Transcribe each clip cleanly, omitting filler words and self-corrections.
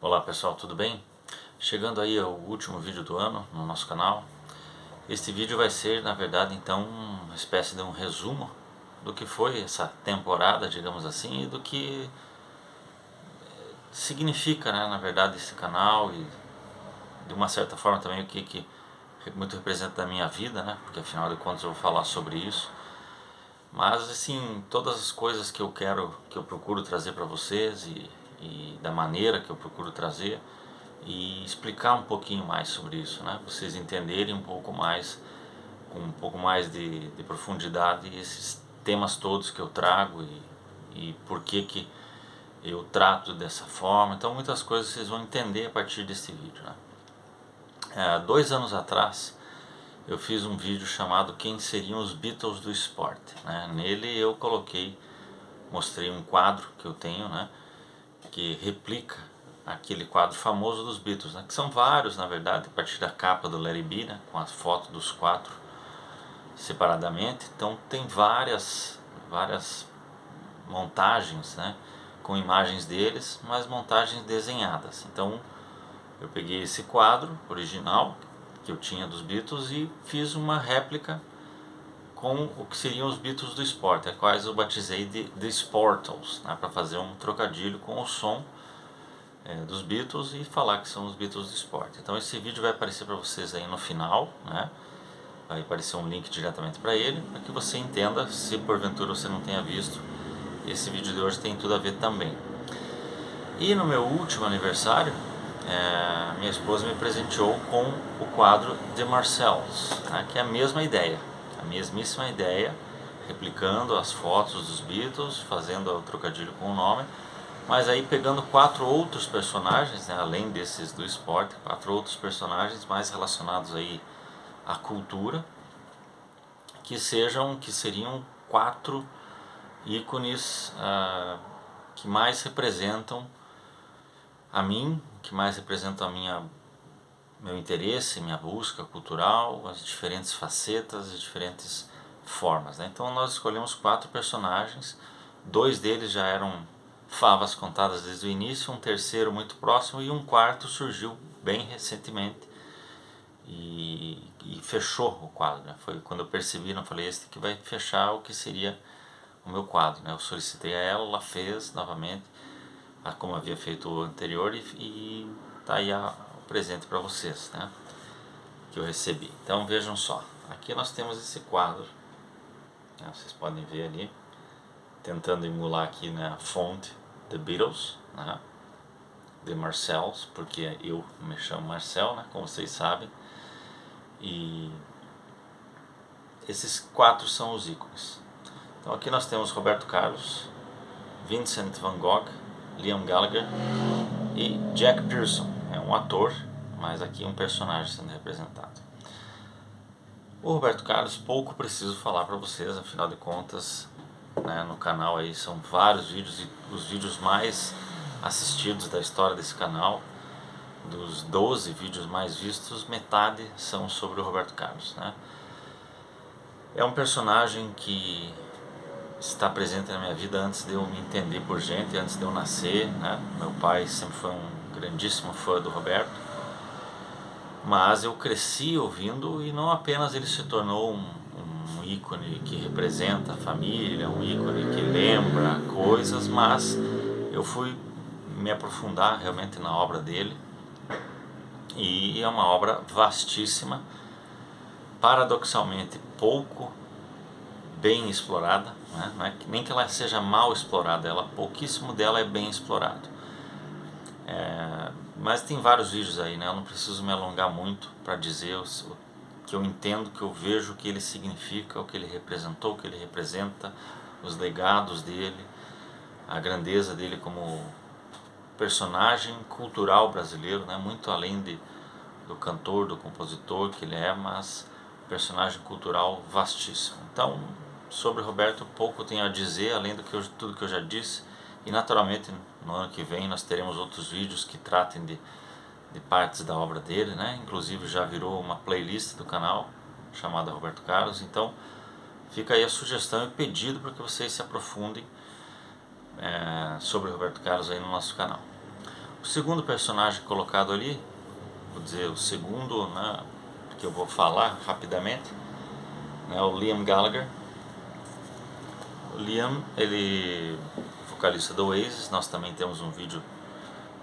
Olá pessoal, tudo bem? Chegando aí ao último vídeo do ano no nosso canal. Este vídeo vai ser, na verdade, então, uma espécie de um resumo do que foi essa temporada, digamos assim, e do que significa, né, na verdade, esse canal e de uma certa forma também o que muito representa da minha vida, né, porque afinal de contas eu vou falar sobre isso. Mas assim, todas as coisas que eu quero, que eu procuro trazer para vocês e da maneira que eu procuro trazer e explicar um pouquinho mais sobre isso, né? Vocês entenderem um pouco mais, com um pouco mais de profundidade esses temas todos que eu trago e por que eu trato dessa forma. Então muitas coisas vocês vão entender a partir desse vídeo, né? 2 anos atrás eu fiz um vídeo chamado Quem seriam os Beatles do esporte, né? Nele eu mostrei um quadro que eu tenho, né, que replica aquele quadro famoso dos Beatles, né, que são vários na verdade, a partir da capa do Let It Be, né, com as fotos dos quatro separadamente. Então tem várias montagens, né, com imagens deles, mas montagens desenhadas. Então eu peguei esse quadro original que eu tinha dos Beatles e fiz uma réplica com o que seriam os Beatles do esporte, a quais eu batizei de The Sportals, né, para fazer um trocadilho com o som dos Beatles e falar que são os Beatles do esporte. Então esse vídeo vai aparecer para vocês aí no final, né? Vai aparecer um link diretamente para ele, para que você entenda, se porventura você não tenha visto. Esse vídeo de hoje tem tudo a ver também. E no meu último aniversário, minha esposa me presenteou com o quadro The Marcells, né, que é a mesma ideia, a mesmíssima ideia, replicando as fotos dos Beatles, fazendo o trocadilho com o nome, mas aí pegando 4 outros personagens, né, além desses do esporte, 4 outros personagens mais relacionados aí à cultura, que seriam 4 ícones que mais representam a mim, que mais representam meu interesse, minha busca cultural, as diferentes facetas, as diferentes formas, né? Então nós escolhemos 4 personagens, 2 deles já eram favas contadas desde o início, um terceiro muito próximo e um quarto surgiu bem recentemente e fechou o quadro, né? Foi quando eu percebi, não falei, este que vai fechar o que seria o meu quadro, né? Eu solicitei a ela fez novamente, como havia feito o anterior, e tá aí o presente para vocês, né, que eu recebi. Então vejam só, aqui nós temos esse quadro, né, vocês podem ver ali, tentando emular aqui, né, a fonte The Beatles, né, The Marcells, porque eu me chamo Marcel, né, como vocês sabem, e esses 4 são os ícones. Então aqui nós temos Roberto Carlos, Vincent Van Gogh, Liam Gallagher e Jack Pearson, é um ator, mas aqui um personagem sendo representado. O Roberto Carlos, pouco preciso falar para vocês, afinal de contas, né, no canal aí são vários vídeos, e os vídeos mais assistidos da história desse canal, dos 12 vídeos mais vistos, metade são sobre o Roberto Carlos, né? É um personagem que está presente na minha vida antes de eu me entender por gente, antes de eu nascer, né? Meu pai sempre foi um grandíssimo fã do Roberto, mas eu cresci ouvindo, e não apenas ele se tornou um ícone que representa a família, um ícone que lembra coisas, mas eu fui me aprofundar realmente na obra dele, e é uma obra vastíssima, paradoxalmente pouco bem explorada, né? Não é nem que ela seja mal explorada, pouquíssimo dela é bem explorado. Mas tem vários vídeos aí, né? Eu não preciso me alongar muito para dizer o que eu entendo, que eu vejo, o que ele significa, o que ele representou, o que ele representa, os legados dele, a grandeza dele como personagem cultural brasileiro, né? Muito além do cantor, do compositor que ele é, mas personagem cultural vastíssimo. Então, sobre Roberto pouco tenho a dizer, além tudo que eu já disse, e naturalmente no ano que vem nós teremos outros vídeos que tratem de partes da obra dele, né? Inclusive já virou uma playlist do canal chamada Roberto Carlos. Então fica aí a sugestão e pedido para que vocês se aprofundem sobre Roberto Carlos aí no nosso canal. O segundo personagem colocado ali, vou dizer o segundo, né, que eu vou falar rapidamente, né, o Liam Gallagher. O Liam, ele é vocalista do Oasis. Nós também temos um vídeo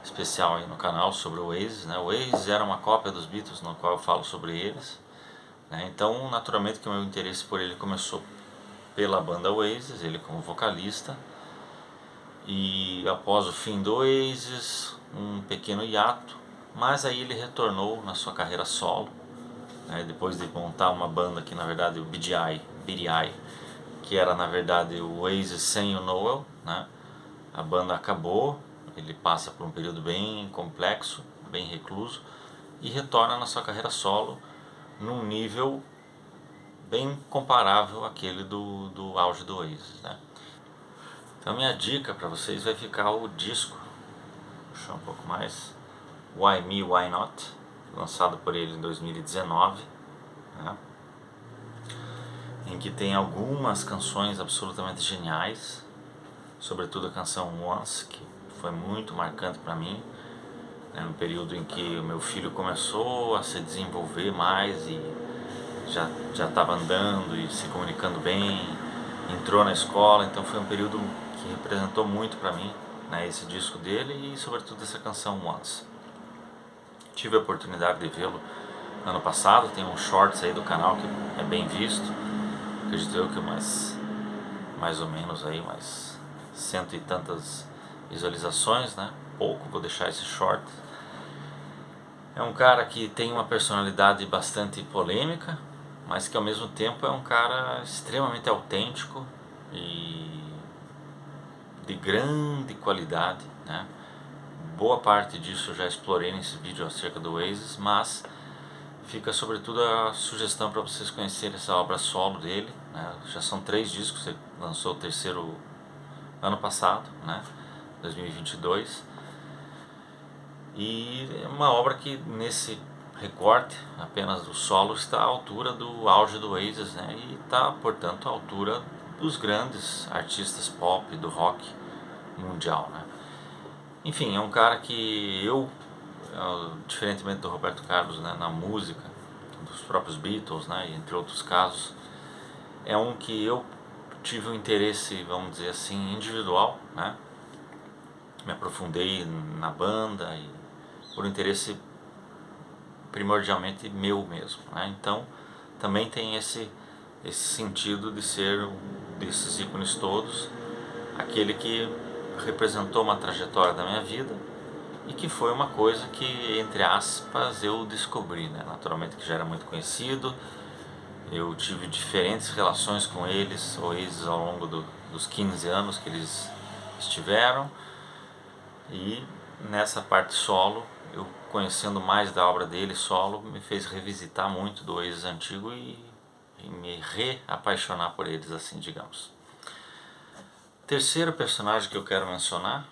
especial aí no canal sobre o Oasis, né? O Oasis era uma cópia dos Beatles, no qual eu falo sobre eles, né? Então, naturalmente que o meu interesse por ele começou pela banda Oasis, ele como vocalista. E após o fim do Oasis, um pequeno hiato, mas aí ele retornou na sua carreira solo, né? Depois de montar uma banda que na verdade o BDI, que era na verdade o Oasis sem o Noel, né? A banda acabou, ele passa por um período bem complexo, bem recluso, e retorna na sua carreira solo num nível bem comparável àquele do auge do Oasis, né? Então minha dica para vocês vai ficar o disco, vou puxar um pouco mais, Why Me, Why Not, lançado por ele em 2019, né? Em que tem algumas canções absolutamente geniais, sobretudo a canção Once, que foi muito marcante para mim, né, no período em que o meu filho começou a se desenvolver mais e já estava andando e se comunicando bem, entrou na escola, então foi um período que representou muito para mim, né, esse disco dele e sobretudo essa canção Once. Tive a oportunidade de vê-lo ano passado, tem um shorts aí do canal que é bem visto, acredito eu que mais ou menos aí, mais cento e tantas visualizações, né? Pouco, vou deixar esse short. É um cara que tem uma personalidade bastante polêmica, mas que ao mesmo tempo é um cara extremamente autêntico e de grande qualidade, né? Boa parte disso eu já explorei nesse vídeo acerca do Oasis, mas fica sobretudo a sugestão para vocês conhecerem essa obra solo dele, né? Já são 3 discos, ele lançou o terceiro ano passado, né? 2022. E é uma obra que nesse recorte apenas do solo está à altura do auge do Oasis, né? E está, portanto, à altura dos grandes artistas pop do rock mundial, né? Enfim, é um cara que eu, diferentemente do Roberto Carlos, né, na música, dos próprios Beatles, né, entre outros casos, é um que eu tive um interesse, vamos dizer assim, individual, né? Me aprofundei na banda e por um interesse primordialmente meu mesmo, né? Então também tem esse sentido de ser desses ícones todos aquele que representou uma trajetória da minha vida e que foi uma coisa que, entre aspas, eu descobri, né? Naturalmente que já era muito conhecido, eu tive diferentes relações com eles, ou eles ao longo dos 15 anos que eles estiveram, e nessa parte solo, eu conhecendo mais da obra dele solo, me fez revisitar muito do Oasis antigo e me reapaixonar por eles, assim, digamos. Terceiro personagem que eu quero mencionar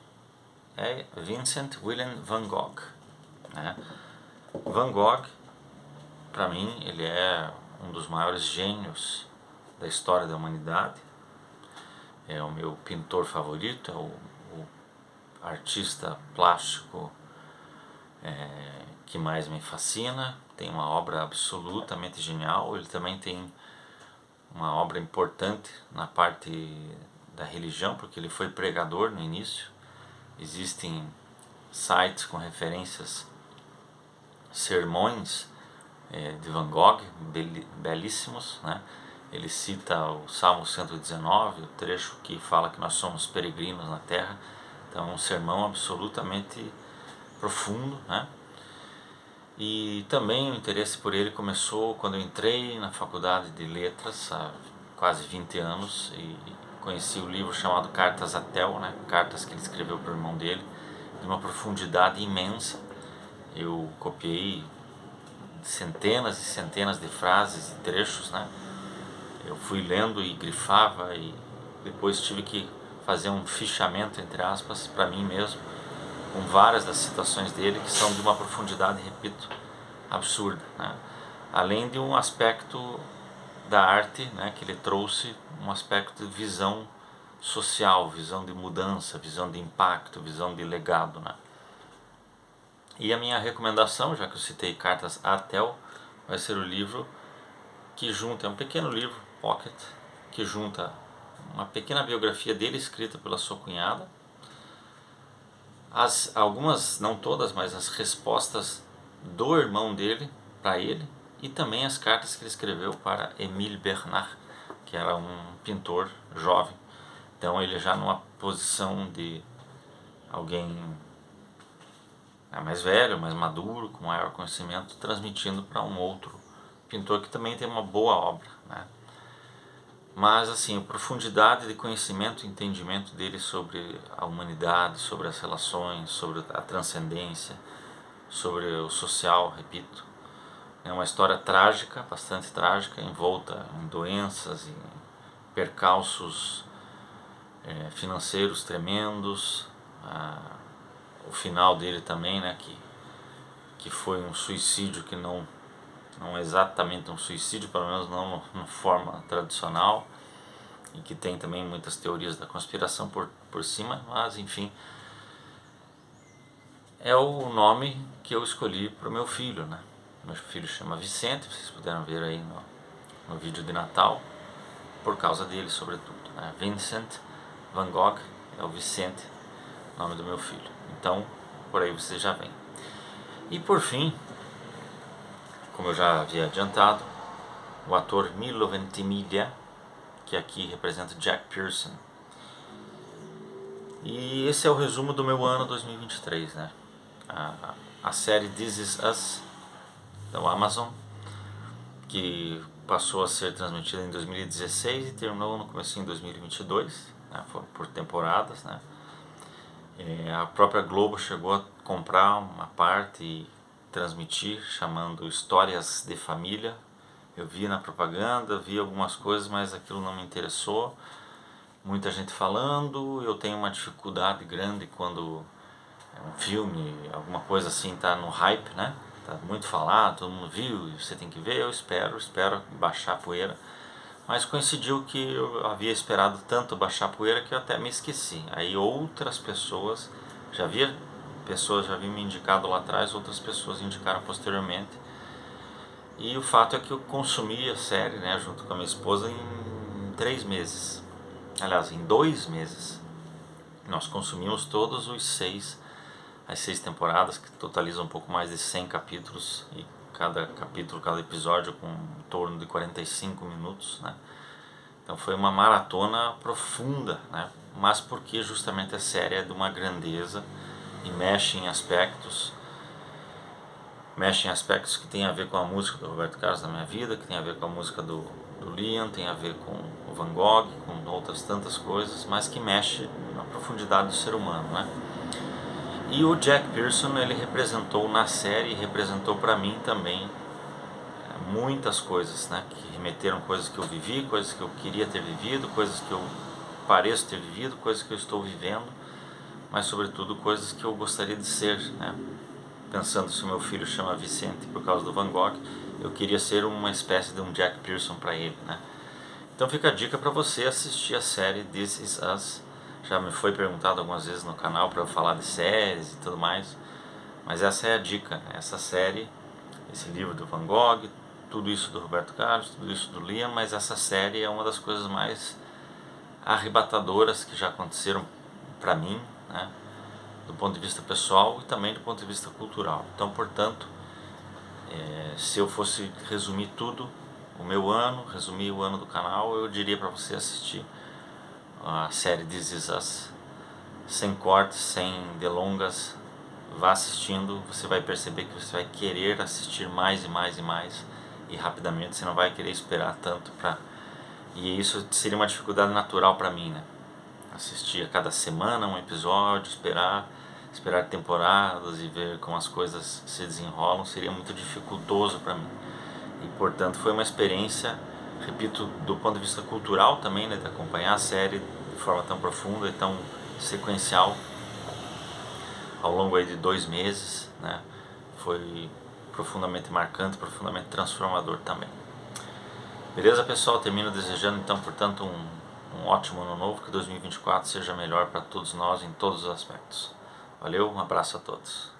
é Vincent Willem van Gogh, né? Van Gogh, para mim, ele é um dos maiores gênios da história da humanidade. É o meu pintor favorito, é o artista plástico que mais me fascina. Tem uma obra absolutamente genial. Ele também tem uma obra importante na parte da religião, porque ele foi pregador no início. Existem sites com referências, sermões de Van Gogh, belíssimos, né? Ele cita o Salmo 119, o trecho que fala que nós somos peregrinos na terra. Então é um sermão absolutamente profundo, né? E também o interesse por ele começou quando eu entrei na faculdade de letras há quase 20 anos e conheci o livro chamado Cartas a Theo, né? Cartas que ele escreveu para o irmão dele, de uma profundidade imensa. Eu copiei centenas e centenas de frases e trechos, né? Eu fui lendo e grifava e depois tive que fazer um fichamento, entre aspas, para mim mesmo, com várias das citações dele que são de uma profundidade, repito, absurda, né? Além de um aspecto da arte, né, que ele trouxe, um aspecto de visão social, visão de mudança, visão de impacto, visão de legado, né? E a minha recomendação, já que eu citei Cartas a Tel, vai ser o livro que junta, é um pequeno livro, pocket, que junta uma pequena biografia dele escrita pela sua cunhada, algumas, não todas, mas as respostas do irmão dele para ele, e também as cartas que ele escreveu para Émile Bernard, que era um pintor jovem. Então ele já numa posição de alguém mais velho, mais maduro, com maior conhecimento, transmitindo para um outro pintor que também tem uma boa obra, né? Mas assim, a profundidade de conhecimento e entendimento dele sobre a humanidade, sobre as relações, sobre a transcendência, sobre o social, repito, é uma história trágica, bastante trágica, envolta em doenças, em percalços financeiros tremendos, o final dele também, né, que foi um suicídio que não é exatamente um suicídio, pelo menos não na forma tradicional, e que tem também muitas teorias da conspiração por cima, mas enfim, é o nome que eu escolhi para o meu filho, né? Meu filho chama Vicente, vocês puderam ver aí no vídeo de Natal, por causa dele sobretudo, né? Vincent Van Gogh é o Vicente, nome do meu filho. Então, por aí você já vem. E por fim, como eu já havia adiantado, o ator Milo Ventimiglia, que aqui representa Jack Pearson. E esse é o resumo do meu ano 2023, né? A série This Is Us, da Amazon, que passou a ser transmitida em 2016 e terminou no começo de 2022, né? Por temporadas, né? A própria Globo chegou a comprar uma parte e transmitir, chamando Histórias de Família. Eu vi na propaganda, vi algumas coisas, mas aquilo não me interessou. Muita gente falando, eu tenho uma dificuldade grande quando um filme, alguma coisa assim tá no hype, né? Tá muito falado, todo mundo viu, você tem que ver, eu espero baixar a poeira. Mas coincidiu que eu havia esperado tanto baixar a poeira que eu até me esqueci. Aí outras pessoas, pessoas já haviam me indicado lá atrás, outras pessoas indicaram posteriormente. E o fato é que eu consumi a série, né, junto com a minha esposa em 3 meses. Aliás, em 2 meses. Nós consumimos todos as 6 temporadas, que totalizam um pouco mais de 100 capítulos, e cada capítulo, cada episódio com em torno de 45 minutos, né? Então foi uma maratona profunda, né? Mas porque justamente a série é de uma grandeza e mexe em aspectos que tem a ver com a música do Roberto Carlos na minha vida, que tem a ver com a música do Liam, tem a ver com o Van Gogh, com outras tantas coisas, mas que mexe na profundidade do ser humano, né? E o Jack Pearson, ele representou na série, representou para mim também muitas coisas, né, que remeteram coisas que eu vivi, coisas que eu queria ter vivido, coisas que eu pareço ter vivido, coisas que eu estou vivendo, mas sobretudo coisas que eu gostaria de ser, né? Pensando se o meu filho chama Vicente por causa do Van Gogh, eu queria ser uma espécie de um Jack Pearson para ele, né? Então fica a dica para você assistir a série This Is Us. Já me foi perguntado algumas vezes no canal para eu falar de séries e tudo mais, mas essa é a dica, né? Essa série, esse livro do Van Gogh, tudo isso do Roberto Carlos, tudo isso do Liam, mas essa série é uma das coisas mais arrebatadoras que já aconteceram para mim, né? Do ponto de vista pessoal e também do ponto de vista cultural. Então, portanto, se eu fosse resumir tudo, o meu ano, resumir o ano do canal, eu diria para você assistir a série This Is Us, sem cortes, sem delongas. Vá assistindo, você vai perceber que você vai querer assistir mais e mais e mais, e rapidamente, você não vai querer esperar tanto para... E isso seria uma dificuldade natural para mim, né? Assistir a cada semana um episódio, esperar temporadas e ver como as coisas se desenrolam seria muito dificultoso para mim. E portanto foi uma experiência, repito, do ponto de vista cultural também, né, de acompanhar a série de forma tão profunda e tão sequencial ao longo aí de 2 meses, né? Foi profundamente marcante, profundamente transformador também. Beleza, pessoal? Termino desejando então, portanto, um ótimo ano novo, que 2024 seja melhor para todos nós em todos os aspectos. Valeu, um abraço a todos.